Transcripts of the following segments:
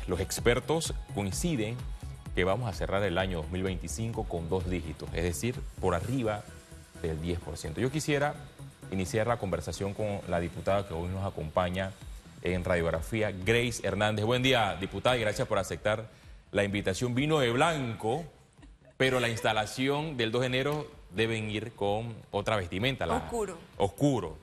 los expertos coinciden que vamos a cerrar el año 2025 con 2 dígitos, es decir, por arriba del 10%. Yo quisiera iniciar la conversación con la diputada que hoy nos acompaña en Radiografía, Grace Hernández. Buen día, diputada, y gracias por aceptar la invitación. Vino de blanco, pero la instalación del 2 de enero deben ir con otra vestimenta. Oscuro. Oscuro.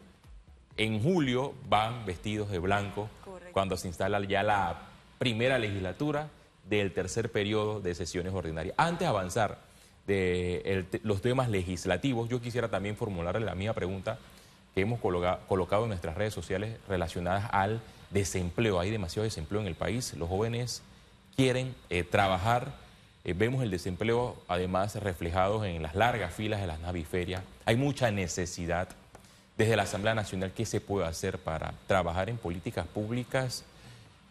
En julio van vestidos de blanco. Correcto. Cuando se instala ya la primera legislatura del tercer periodo de sesiones ordinarias. Antes de avanzar de los temas legislativos, yo quisiera también formularle la misma pregunta que hemos colocado en nuestras redes sociales relacionadas al desempleo. Hay demasiado desempleo en el país, los jóvenes quieren trabajar, vemos el desempleo además reflejado en las largas filas de las naviferias. Hay mucha necesidad desde la Asamblea Nacional. ¿Qué se puede hacer para trabajar en políticas públicas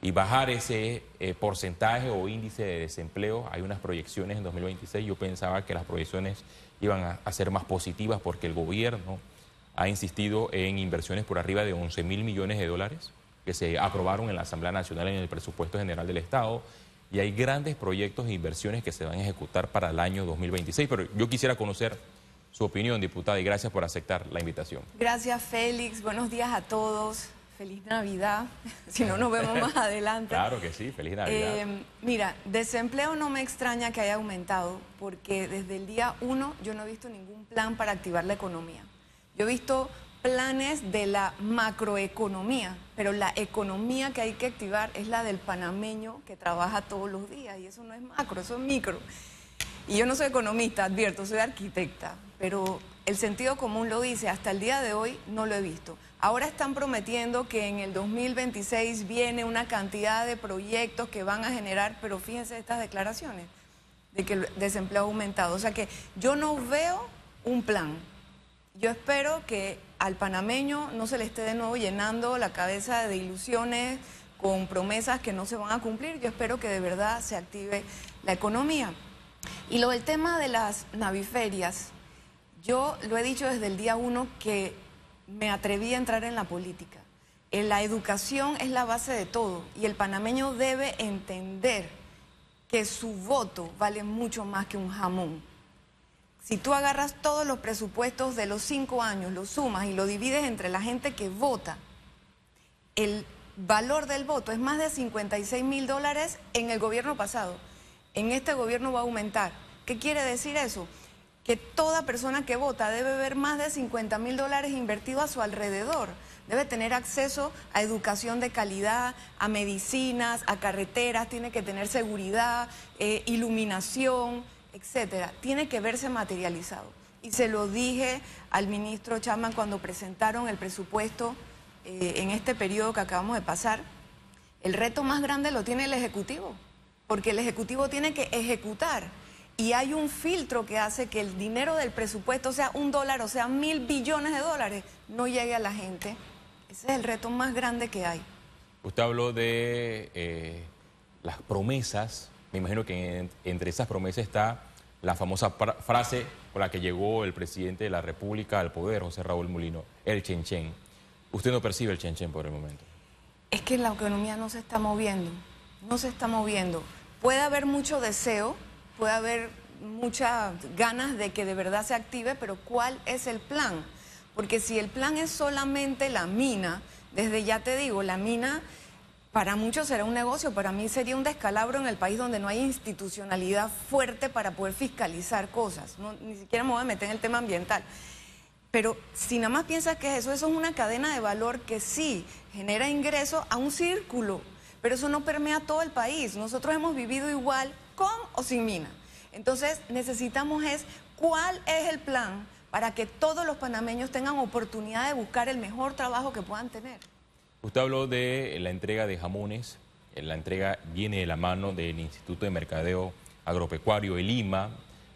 y bajar ese porcentaje o índice de desempleo? Hay unas proyecciones en 2026, yo pensaba que las proyecciones iban a ser más positivas porque el gobierno ha insistido en inversiones por arriba de 11.000 millones de dólares que se aprobaron en la Asamblea Nacional en el Presupuesto General del Estado, y hay grandes proyectos e inversiones que se van a ejecutar para el año 2026. Pero yo quisiera conocer su opinión, diputada, y gracias por aceptar la invitación. Gracias, Félix. Buenos días a todos. Feliz Navidad, si no nos vemos más adelante. Claro que sí, feliz Navidad. Mira, desempleo no me extraña que haya aumentado, porque desde el día 1 yo no he visto ningún plan para activar la economía. Yo he visto planes de la macroeconomía, pero la economía que hay que activar es la del panameño que trabaja todos los días, y eso no es macro, eso es micro. Y yo no soy economista, advierto, soy arquitecta, pero el sentido común lo dice, hasta el día de hoy no lo he visto. Ahora están prometiendo que en el 2026 viene una cantidad de proyectos que van a generar, pero fíjense estas declaraciones, de que el desempleo ha aumentado. O sea que yo no veo un plan. Yo espero que al panameño no se le esté de nuevo llenando la cabeza de ilusiones con promesas que no se van a cumplir. Yo espero que de verdad se active la economía. Y lo del tema de las naviferias, yo lo he dicho desde el día 1 que me atreví a entrar en la política. La educación es la base de todo, y el panameño debe entender que su voto vale mucho más que un jamón. Si tú agarras todos los presupuestos de los 5 años, lo sumas y lo divides entre la gente que vota, el valor del voto es más de 56.000 dólares en el gobierno pasado. En este gobierno va a aumentar. ¿Qué quiere decir eso? Que toda persona que vota debe ver más de 50.000 dólares invertidos a su alrededor. Debe tener acceso a educación de calidad, a medicinas, a carreteras, tiene que tener seguridad, iluminación, etcétera. Tiene que verse materializado. Y se lo dije al ministro Chapman cuando presentaron el presupuesto en este periodo que acabamos de pasar. El reto más grande lo tiene el Ejecutivo, porque el Ejecutivo tiene que ejecutar. Y hay un filtro que hace que el dinero del presupuesto, sea $1, o sea 1.000 billones de dólares, no llegue a la gente. Ese es el reto más grande que hay. Usted habló de las promesas. Me imagino que entre esas promesas está la famosa frase con la que llegó el presidente de la República al poder, José Raúl Mulino, el chenchen. ¿Usted no percibe el chenchen por el momento? Es que la economía no se está moviendo, no se está moviendo. Puede haber mucho deseo, puede haber muchas ganas de que de verdad se active, pero ¿cuál es el plan? Porque si el plan es solamente la mina, desde ya te digo, la mina para muchos será un negocio, para mí sería un descalabro en el país donde no hay institucionalidad fuerte para poder fiscalizar cosas. No, ni siquiera me voy a meter en el tema ambiental. Pero si nada más piensas que eso es una cadena de valor que sí genera ingresos a un círculo, pero eso no permea todo el país. Nosotros hemos vivido igual con o sin mina. Entonces necesitamos cuál es el plan para que todos los panameños tengan oportunidad de buscar el mejor trabajo que puedan tener. Usted habló de la entrega de jamones. La entrega viene de la mano del Instituto de Mercadeo Agropecuario de Lima.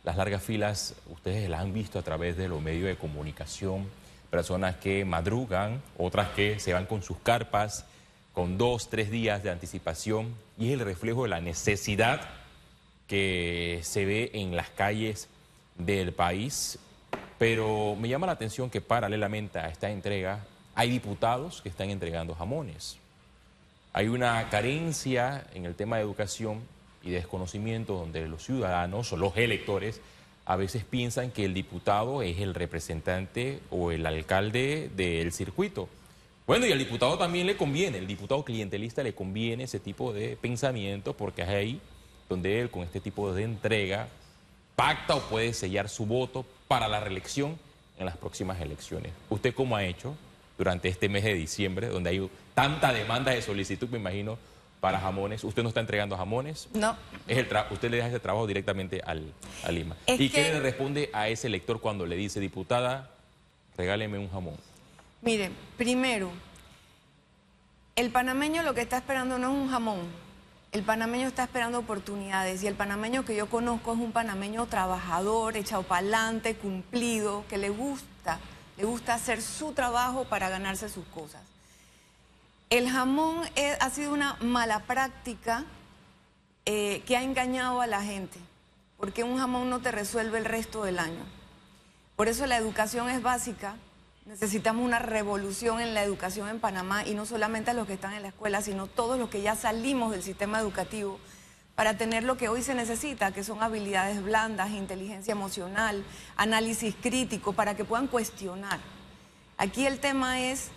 Las largas filas, ustedes las han visto a través de los medios de comunicación. Personas que madrugan, otras que se van con sus carpas, con 2, 3 días de anticipación. Y es el reflejo de la necesidad que se ve en las calles del país. Pero me llama la atención que paralelamente a esta entrega hay diputados que están entregando jamones. Hay una carencia en el tema de educación y desconocimiento donde los ciudadanos o los electores a veces piensan que el diputado es el representante o el alcalde del circuito. Bueno, y al diputado también le conviene, el diputado clientelista le conviene ese tipo de pensamiento porque es ahí donde él con este tipo de entrega pacta o puede sellar su voto para la reelección en las próximas elecciones. ¿Usted cómo ha hecho durante este mes de diciembre, donde hay tanta demanda de solicitud, me imagino, para jamones? ¿Usted no está entregando jamones? No. Usted le deja ese trabajo directamente a Lima. Es ¿Y que, qué le responde a ese elector cuando le dice, diputada, regáleme un jamón? mire, primero, el panameño lo que está esperando no es un jamón. El panameño está esperando oportunidades y el panameño que yo conozco es un panameño trabajador, echado para adelante, cumplido, que le gusta hacer su trabajo para ganarse sus cosas. El jamón ha sido una mala práctica que ha engañado a la gente, porque un jamón no te resuelve el resto del año. Por eso la educación es básica. Necesitamos una revolución en la educación en Panamá y no solamente a los que están en la escuela, sino todos los que ya salimos del sistema educativo para tener lo que hoy se necesita, que son habilidades blandas, inteligencia emocional, análisis crítico, para que puedan cuestionar. Aquí el tema es,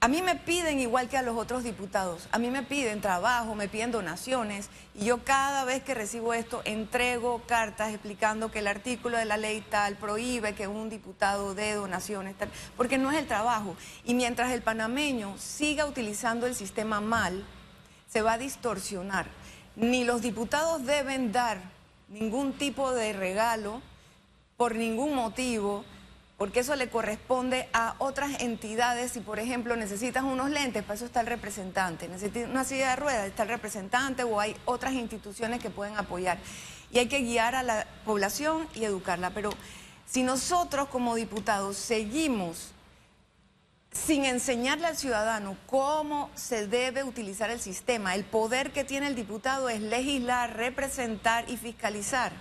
a mí me piden igual que a los otros diputados, a mí me piden trabajo, me piden donaciones y yo cada vez que recibo esto entrego cartas explicando que el artículo de la ley tal prohíbe que un diputado dé donaciones, tal, porque no es el trabajo. Y mientras el panameño siga utilizando el sistema mal, se va a distorsionar. Ni los diputados deben dar ningún tipo de regalo por ningún motivo, porque eso le corresponde a otras entidades. Si, por ejemplo, necesitas unos lentes, para eso está el representante. Necesitas una silla de ruedas, está el representante, o hay otras instituciones que pueden apoyar. Y hay que guiar a la población y educarla. Pero si nosotros como diputados seguimos sin enseñarle al ciudadano cómo se debe utilizar el sistema, el poder que tiene el diputado es legislar, representar y fiscalizar.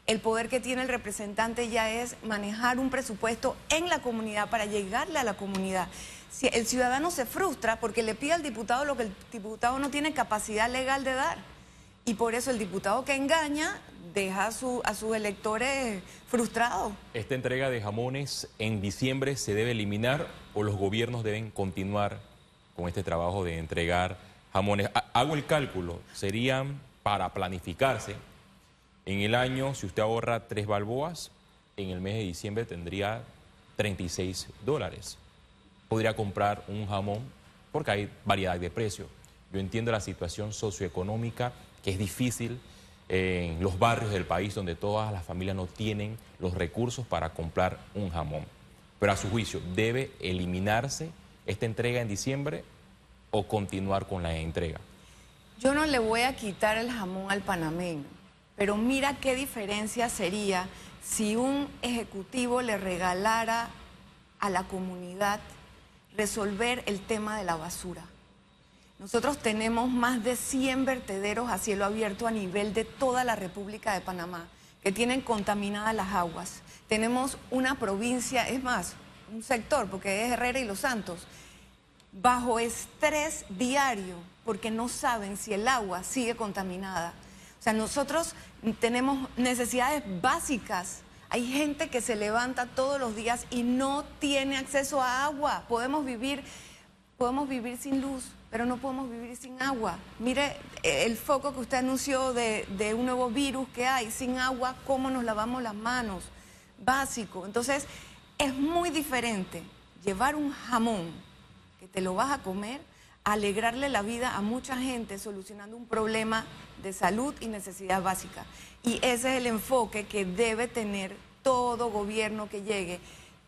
El poder que tiene el representante ya es manejar un presupuesto en la comunidad para llegarle a la comunidad. Si el ciudadano se frustra porque le pide al diputado lo que el diputado no tiene capacidad legal de dar. Y por eso el diputado que engaña deja a sus electores frustrados. ¿Esta entrega de jamones en diciembre se debe eliminar o los gobiernos deben continuar con este trabajo de entregar jamones? Hago el cálculo, serían para planificarse. En el año, si usted ahorra 3 balboas, en el mes de diciembre tendría $36. Podría comprar un jamón porque hay variedad de precios. Yo entiendo la situación socioeconómica, que es difícil en los barrios del país donde todas las familias no tienen los recursos para comprar un jamón. Pero a su juicio, ¿debe eliminarse esta entrega en diciembre o continuar con la entrega? Yo no le voy a quitar el jamón al panameño. Pero mira qué diferencia sería si un ejecutivo le regalara a la comunidad resolver el tema de la basura. Nosotros tenemos más de 100 vertederos a cielo abierto a nivel de toda la República de Panamá que tienen contaminadas las aguas. Tenemos una provincia, es más, un sector, porque es Herrera y Los Santos, bajo estrés diario porque no saben si el agua sigue contaminada. O sea, nosotros tenemos necesidades básicas. Hay gente que se levanta todos los días y no tiene acceso a agua. Podemos vivir sin luz, pero no podemos vivir sin agua. Mire el foco que usted anunció de un nuevo virus que hay. Sin agua, ¿cómo nos lavamos las manos? Básico. Entonces, es muy diferente llevar un jamón que te lo vas a comer, alegrarle la vida a mucha gente solucionando un problema de salud y necesidad básica. Y ese es el enfoque que debe tener todo gobierno que llegue.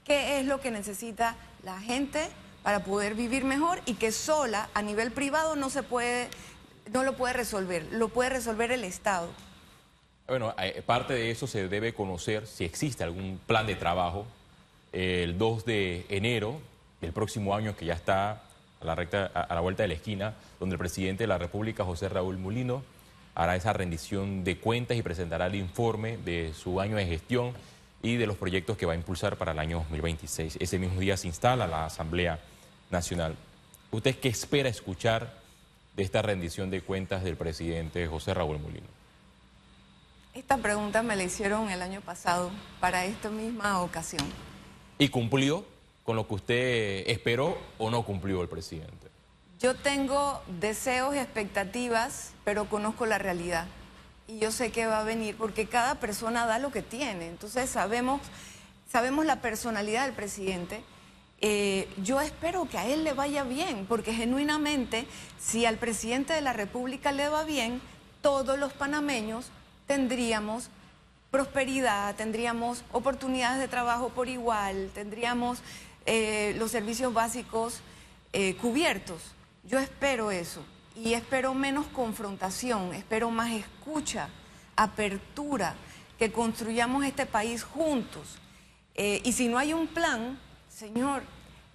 ¿Qué es lo que necesita la gente para poder vivir mejor y que sola, a nivel privado, no lo puede resolver? Lo puede resolver el Estado. Bueno, parte de eso se debe conocer si existe algún plan de trabajo. El 2 de enero del próximo año, que ya está a la vuelta de la esquina, donde el presidente de la República, José Raúl Mulino, hará esa rendición de cuentas y presentará el informe de su año de gestión y de los proyectos que va a impulsar para el año 2026. Ese mismo día se instala la Asamblea Nacional. ¿Usted qué espera escuchar de esta rendición de cuentas del presidente José Raúl Mulino? Esta pregunta me la hicieron el año pasado para esta misma ocasión. ¿Y cumplió con lo que usted esperó o no cumplió el presidente? Yo tengo deseos y expectativas, pero conozco la realidad. Y yo sé que va a venir porque cada persona da lo que tiene. Entonces sabemos la personalidad del presidente. Yo espero que a él le vaya bien, porque genuinamente, si al presidente de la República le va bien, todos los panameños tendríamos prosperidad, tendríamos oportunidades de trabajo por igual, tendríamos los servicios básicos cubiertos. Yo espero eso y espero menos confrontación, espero más escucha, apertura, que construyamos este país juntos. Y si no hay un plan, señor,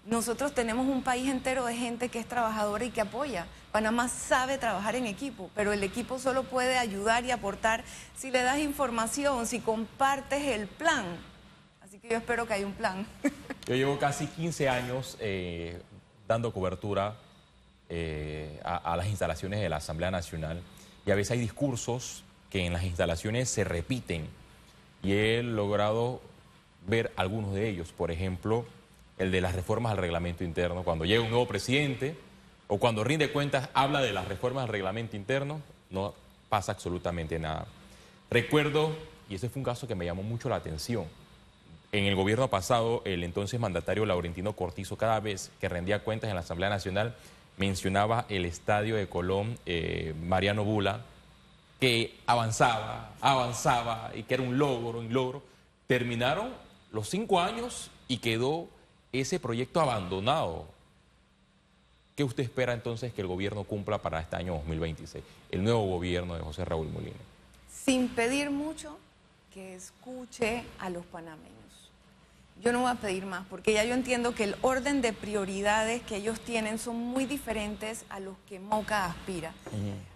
nosotros tenemos un país entero de gente que es trabajadora y que apoya. Panamá sabe trabajar en equipo, pero el equipo solo puede ayudar y aportar si le das información, si compartes el plan. Así que yo espero que haya un plan. Yo llevo casi 15 años dando cobertura a las instalaciones de la Asamblea Nacional y a veces hay discursos que en las instalaciones se repiten y he logrado ver algunos de ellos. Por ejemplo, el de las reformas al reglamento interno. Cuando llega un nuevo presidente o cuando rinde cuentas habla de las reformas al reglamento interno, no pasa absolutamente nada. Recuerdo, y ese fue un caso que me llamó mucho la atención, en el gobierno pasado el entonces mandatario Laurentino Cortizo, cada vez que rendía cuentas en la Asamblea Nacional, mencionaba el estadio de Colón, Mariano Bula, que avanzaba y que era un logro. Terminaron los 5 años y quedó ese proyecto abandonado. ¿Qué usted espera entonces que el gobierno cumpla para este año 2026? El nuevo gobierno de José Raúl Mulino. Sin pedir mucho, que escuche a los panameños. Yo no voy a pedir más, porque ya yo entiendo que el orden de prioridades que ellos tienen son muy diferentes a los que Moca aspira.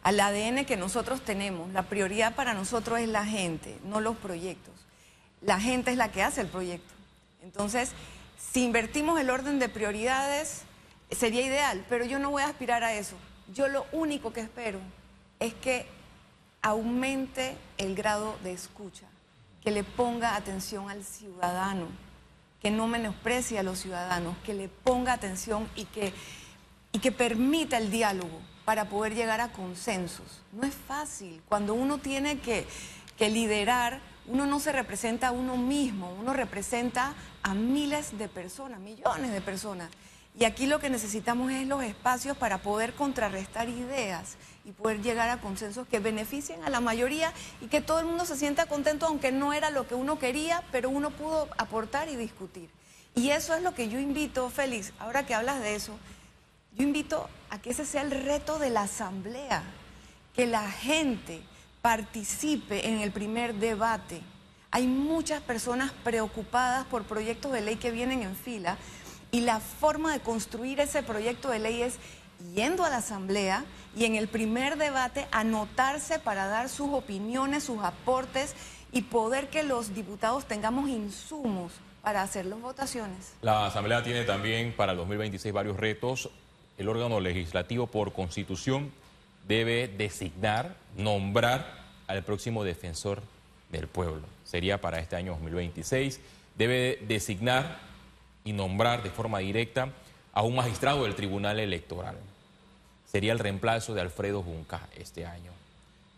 Al ADN que nosotros tenemos, la prioridad para nosotros es la gente, no los proyectos. La gente es la que hace el proyecto. Entonces, si invertimos el orden de prioridades, sería ideal, pero yo no voy a aspirar a eso. Yo lo único que espero es que aumente el grado de escucha, que le ponga atención al ciudadano, que no menosprecie a los ciudadanos, que le ponga atención y que permita el diálogo para poder llegar a consensos. No es fácil. Cuando uno tiene que liderar, uno no se representa a uno mismo, uno representa a miles de personas, millones de personas. Y aquí lo que necesitamos es los espacios para poder contrarrestar ideas y poder llegar a consensos que beneficien a la mayoría y que todo el mundo se sienta contento, aunque no era lo que uno quería, pero uno pudo aportar y discutir. Y eso es lo que yo invito, Félix, ahora que hablas de eso, yo invito a que ese sea el reto de la Asamblea, que la gente participe en el primer debate. Hay muchas personas preocupadas por proyectos de ley que vienen en fila y la forma de construir ese proyecto de ley es yendo a la Asamblea y en el primer debate anotarse para dar sus opiniones, sus aportes y poder que los diputados tengamos insumos para hacer las votaciones. La Asamblea tiene también para el 2026 varios retos. El órgano legislativo por constitución debe designar, nombrar al próximo defensor del pueblo. Sería para este año 2026. Debe designar y nombrar de forma directa a un magistrado del Tribunal Electoral. Sería el reemplazo de Alfredo Junca este año.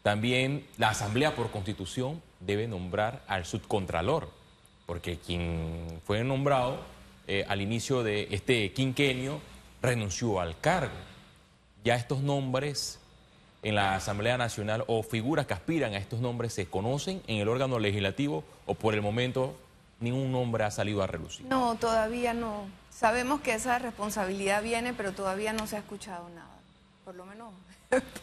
También la Asamblea por Constitución debe nombrar al subcontralor, porque quien fue nombrado al inicio de este quinquenio renunció al cargo. Ya estos nombres en la Asamblea Nacional o figuras que aspiran a estos nombres se conocen en el órgano legislativo o por el momento ningún nombre ha salido a relucir. No, todavía no. Sabemos que esa responsabilidad viene, pero todavía no se ha escuchado nada, por lo menos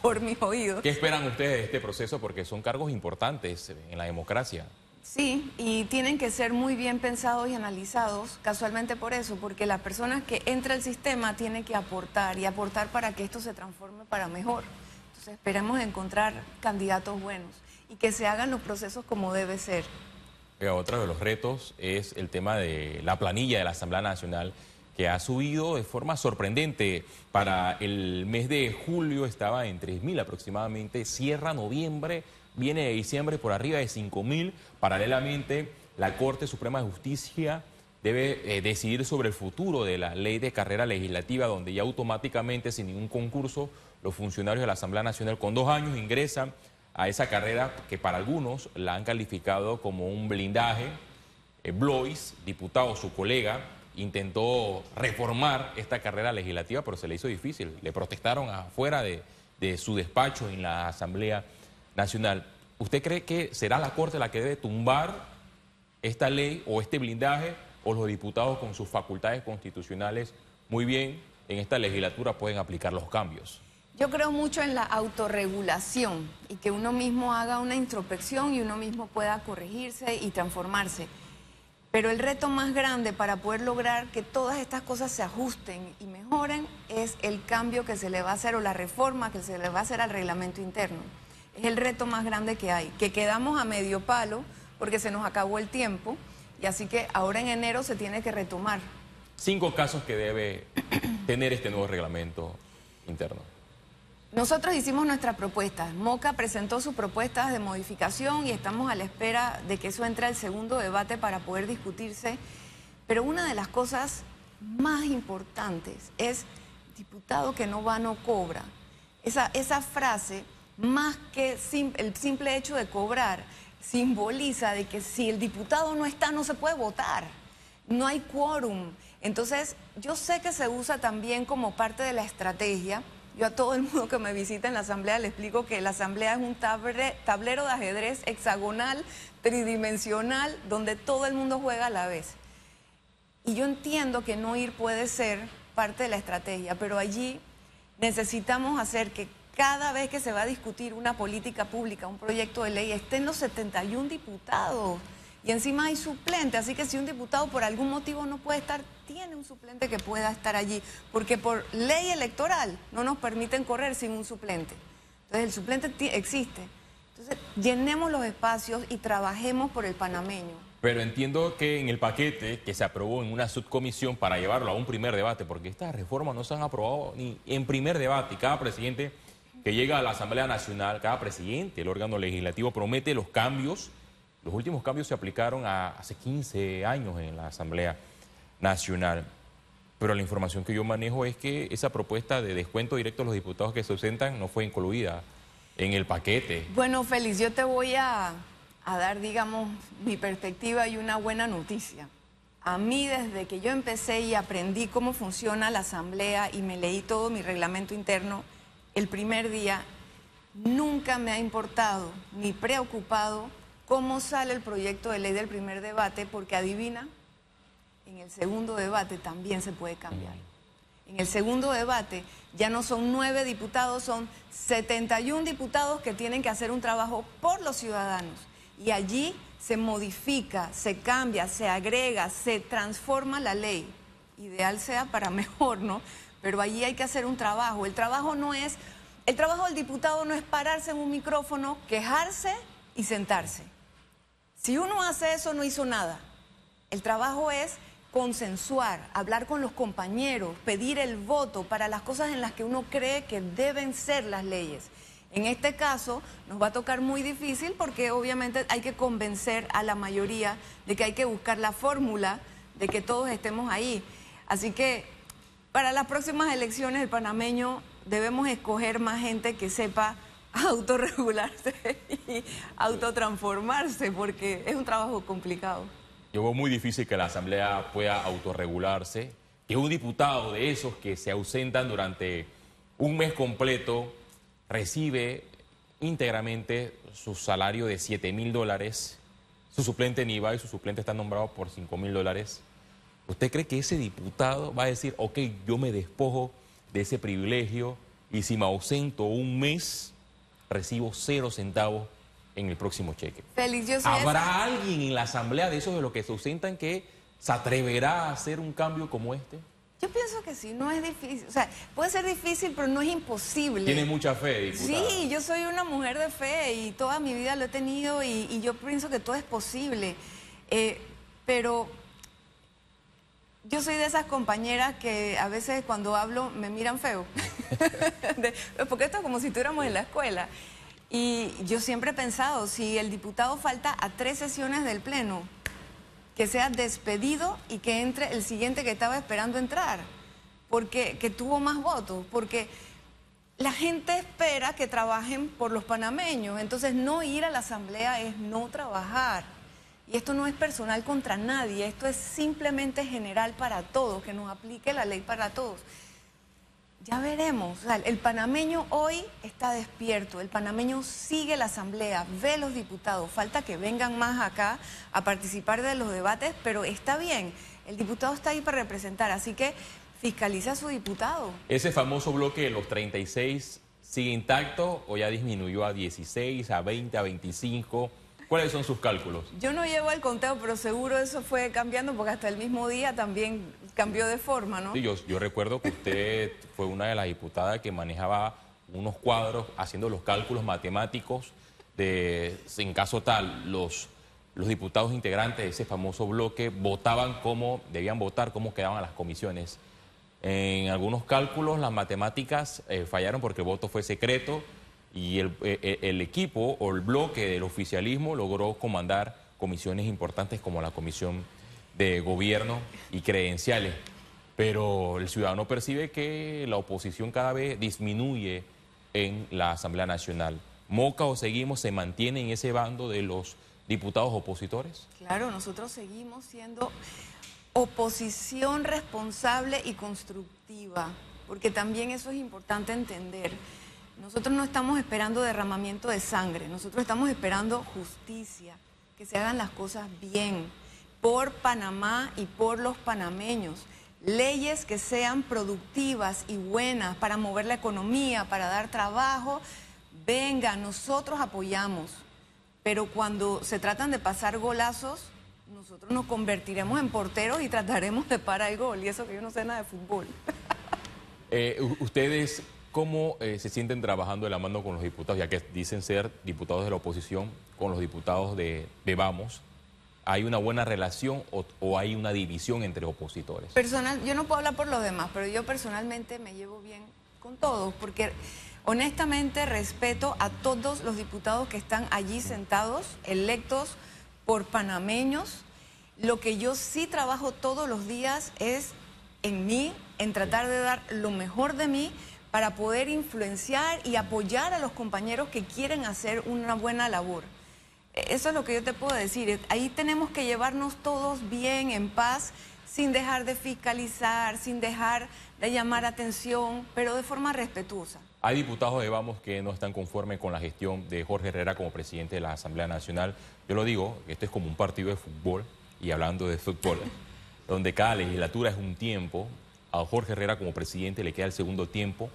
por mis oídos. ¿Qué esperan ustedes de este proceso? Porque son cargos importantes en la democracia. Sí, y tienen que ser muy bien pensados y analizados, casualmente por eso, porque las personas que entran al sistema tienen que aportar y aportar para que esto se transforme para mejor. Entonces esperemos encontrar candidatos buenos y que se hagan los procesos como debe ser. Otro de los retos es el tema de la planilla de la Asamblea Nacional, que ha subido de forma sorprendente. Para el mes de julio estaba en 3.000 aproximadamente, cierra noviembre, viene de diciembre por arriba de 5.000. Paralelamente, la Corte Suprema de Justicia debe decidir sobre el futuro de la ley de carrera legislativa, donde ya automáticamente, sin ningún concurso, los funcionarios de la Asamblea Nacional con 2 años ingresan a esa carrera que para algunos la han calificado como un blindaje. Blois, diputado, su colega, intentó reformar esta carrera legislativa, pero se le hizo difícil. Le protestaron afuera de su despacho en la Asamblea Nacional. ¿Usted cree que será la Corte la que debe tumbar esta ley o este blindaje, o los diputados con sus facultades constitucionales muy bien en esta legislatura pueden aplicar los cambios? Yo creo mucho en la autorregulación y que uno mismo haga una introspección y uno mismo pueda corregirse y transformarse. Pero el reto más grande para poder lograr que todas estas cosas se ajusten y mejoren es el cambio que se le va a hacer o la reforma que se le va a hacer al reglamento interno. Es el reto más grande que hay, que quedamos a medio palo porque se nos acabó el tiempo y así que ahora en enero se tiene que retomar. 5 casos que debe tener este nuevo reglamento interno. Nosotros hicimos nuestras propuestas. Moca presentó sus propuestas de modificación y estamos a la espera de que eso entre al segundo debate para poder discutirse. Pero una de las cosas más importantes es diputado que no va no cobra. Esa frase, más que el simple hecho de cobrar, simboliza de que si el diputado no está no se puede votar. No hay quórum. Entonces, yo sé que se usa también como parte de la estrategia. Yo a todo el mundo que me visita en la Asamblea le explico que la Asamblea es un tablero de ajedrez hexagonal, tridimensional, donde todo el mundo juega a la vez. Y yo entiendo que no ir puede ser parte de la estrategia, pero allí necesitamos hacer que cada vez que se va a discutir una política pública, un proyecto de ley, estén los 71 diputados. Y encima hay suplente, así que si un diputado por algún motivo no puede estar, tiene un suplente que pueda estar allí, porque por ley electoral no nos permiten correr sin un suplente. Entonces el suplente existe. Entonces llenemos los espacios y trabajemos por el panameño. Pero entiendo que en el paquete que se aprobó en una subcomisión para llevarlo a un primer debate, porque estas reformas no se han aprobado ni en primer debate, y cada presidente que llega a la Asamblea Nacional, cada presidente, el órgano legislativo, promete los cambios. Los últimos cambios se aplicaron hace 15 años en la Asamblea Nacional. Pero la información que yo manejo es que esa propuesta de descuento directo a los diputados que se ausentan no fue incluida en el paquete. Bueno, Félix, yo te voy a dar, digamos, mi perspectiva y una buena noticia. A mí, desde que yo empecé y aprendí cómo funciona la Asamblea y me leí todo mi reglamento interno, el primer día nunca me ha importado ni preocupado cómo sale el proyecto de ley del primer debate, porque adivina, en el segundo debate también se puede cambiar. En el segundo debate ya no son 9 diputados, son 71 diputados que tienen que hacer un trabajo por los ciudadanos. Y allí se modifica, se cambia, se agrega, se transforma la ley. Ideal sea para mejor, ¿no? Pero allí hay que hacer un trabajo. El trabajo del diputado no es pararse en un micrófono, quejarse y sentarse. Si uno hace eso, no hizo nada. El trabajo es consensuar, hablar con los compañeros, pedir el voto para las cosas en las que uno cree que deben ser las leyes. En este caso, nos va a tocar muy difícil porque obviamente hay que convencer a la mayoría de que hay que buscar la fórmula de que todos estemos ahí. Así que para las próximas elecciones el panameño debemos escoger más gente que sepa autorregularse y autotransformarse, porque es un trabajo complicado. Yo veo muy difícil que la Asamblea pueda autorregularse, que un diputado de esos que se ausentan durante un mes completo recibe íntegramente su salario de $7.000, su suplente ni va y su suplente está nombrado por $5.000. ¿Usted cree que ese diputado va a decir, ok, yo me despojo de ese privilegio y si me ausento un mes, recibo 0 centavos en el próximo cheque? Félix, yo soy ¿Habrá alguien en la Asamblea de esos de los que se ausentan que se atreverá a hacer un cambio como este? Yo pienso que sí, no es difícil. O sea, puede ser difícil, pero no es imposible. ¿Tiene mucha fe, diputada? Sí, yo soy una mujer de fe y toda mi vida lo he tenido y yo pienso que todo es posible. Pero Yo soy de esas compañeras que a veces cuando hablo me miran feo, porque esto es como si estuviéramos en la escuela. Y yo siempre he pensado, si el diputado falta a 3 sesiones del Pleno, que sea despedido y que entre el siguiente que estaba esperando entrar, porque que tuvo más votos, porque la gente espera que trabajen por los panameños, entonces no ir a la asamblea es no trabajar. Y esto no es personal contra nadie, esto es simplemente general para todos, que nos aplique la ley para todos. Ya veremos, o sea, el panameño hoy está despierto, el panameño sigue la asamblea, ve los diputados, falta que vengan más acá a participar de los debates, pero está bien, el diputado está ahí para representar, así que fiscaliza a su diputado. ¿Ese famoso bloque de los 36 sigue intacto o ya disminuyó a 16, a 20, a 25? ¿Cuáles son sus cálculos? Yo no llevo el conteo, pero seguro eso fue cambiando porque hasta el mismo día también cambió de forma, ¿no? Sí, yo recuerdo que usted fue una de las diputadas que manejaba unos cuadros haciendo los cálculos matemáticos de, en caso tal, los diputados integrantes de ese famoso bloque votaban como, debían votar, cómo quedaban las comisiones. En algunos cálculos las matemáticas fallaron porque el voto fue secreto y el equipo o el bloque del oficialismo logró comandar comisiones importantes como la Comisión de Gobierno y Credenciales. Pero el ciudadano percibe que la oposición cada vez disminuye en la Asamblea Nacional. ¿Moca o Seguimos se mantiene en ese bando de los diputados opositores? Claro, nosotros seguimos siendo oposición responsable y constructiva, porque también eso es importante entender. Nosotros no estamos esperando derramamiento de sangre, nosotros estamos esperando justicia, que se hagan las cosas bien, por Panamá y por los panameños. Leyes que sean productivas y buenas para mover la economía, para dar trabajo. Venga, nosotros apoyamos, pero cuando se tratan de pasar golazos, nosotros nos convertiremos en porteros y trataremos de parar el gol, y eso que yo no sé nada de fútbol. Ustedes... ¿Cómo se sienten trabajando de la mano con los diputados, ya que dicen ser diputados de la oposición, con los diputados de Vamos? ¿Hay una buena relación o hay una división entre opositores? Yo no puedo hablar por los demás, pero yo personalmente me llevo bien con todos, porque honestamente respeto a todos los diputados que están allí sentados, electos por panameños. Lo que yo sí trabajo todos los días es en mí, en tratar de dar lo mejor de mí, para poder influenciar y apoyar a los compañeros que quieren hacer una buena labor. Eso es lo que yo te puedo decir. Ahí tenemos que llevarnos todos bien, en paz, sin dejar de fiscalizar, sin dejar de llamar atención, pero de forma respetuosa. Hay diputados de Vamos que no están conformes con la gestión de Jorge Herrera como presidente de la Asamblea Nacional. Yo lo digo, esto es como un partido de fútbol, y hablando de fútbol, donde cada legislatura es un tiempo. A Jorge Herrera como presidente le queda el segundo tiempo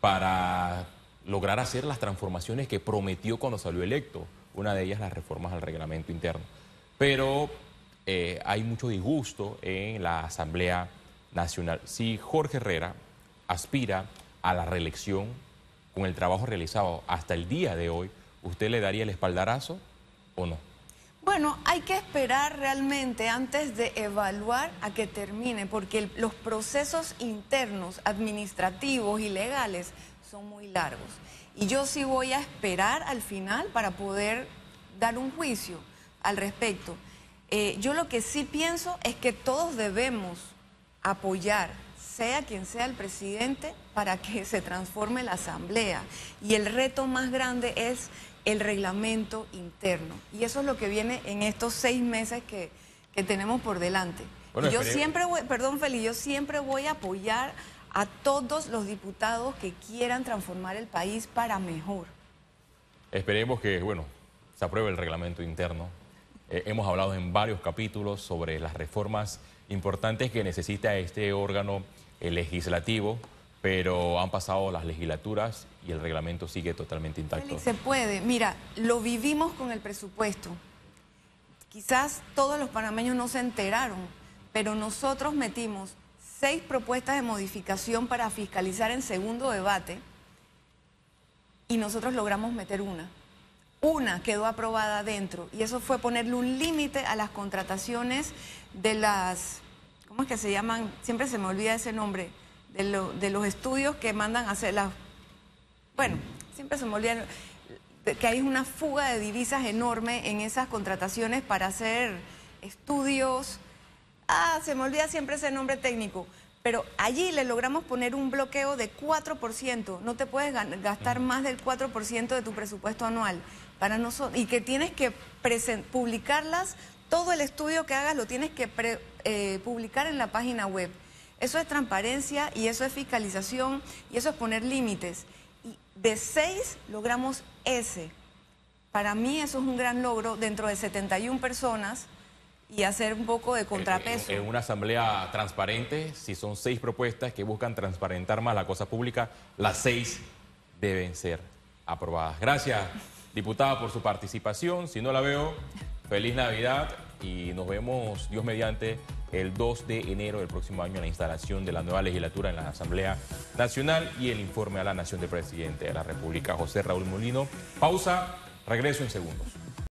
para lograr hacer las transformaciones que prometió cuando salió electo. Una de ellas las reformas al reglamento interno. Pero hay mucho disgusto en la Asamblea Nacional. Si Jorge Herrera aspira a la reelección con el trabajo realizado hasta el día de hoy, ¿usted le daría el espaldarazo o no? Bueno, hay que esperar realmente antes de evaluar a que termine, porque los procesos internos, administrativos y legales son muy largos. Y yo sí voy a esperar al final para poder dar un juicio al respecto. Yo lo que sí pienso es que todos debemos apoyar, sea quien sea el presidente, para que se transforme la Asamblea. Y el reto más grande es el reglamento interno. Y eso es lo que viene en estos 6 meses que tenemos por delante. Bueno, y yo siempre voy, perdón Feli, yo siempre voy a apoyar a todos los diputados que quieran transformar el país para mejor. Esperemos que, bueno, se apruebe el reglamento interno. Hemos hablado en varios capítulos sobre las reformas importantes que necesita este órgano legislativo, pero han pasado las legislaturas y el reglamento sigue totalmente intacto. Félix, se puede. Mira, lo vivimos con el presupuesto. Quizás todos los panameños no se enteraron, pero nosotros metimos 6 propuestas de modificación para fiscalizar en segundo debate y nosotros logramos meter una. Una quedó aprobada dentro y eso fue ponerle un límite a las contrataciones de las ¿cómo es que se llaman? Siempre se me olvida ese nombre, de los estudios que mandan a hacer las... Bueno, siempre se me olvida que hay una fuga de divisas enorme en esas contrataciones para hacer estudios. Se me olvida siempre ese nombre técnico. Pero allí le logramos poner un bloqueo de 4%. No te puedes gastar más del 4% de tu presupuesto anual. Para nosotros, y que tienes que publicarlas, todo el estudio que hagas lo tienes que publicar en la página web. Eso es transparencia y eso es fiscalización y eso es poner límites. Y de 6 logramos ese. Para mí eso es un gran logro dentro de 71 personas y hacer un poco de contrapeso. En una asamblea transparente, si son 6 propuestas que buscan transparentar más la cosa pública, las 6 deben ser aprobadas. Gracias, diputada, por su participación. Si no la veo, feliz Navidad y nos vemos, Dios mediante, el 2 de enero del próximo año en la instalación de la nueva legislatura en la Asamblea Nacional y el informe a la Nación del presidente de la República, José Raúl Mulino. Pausa, regreso en segundos.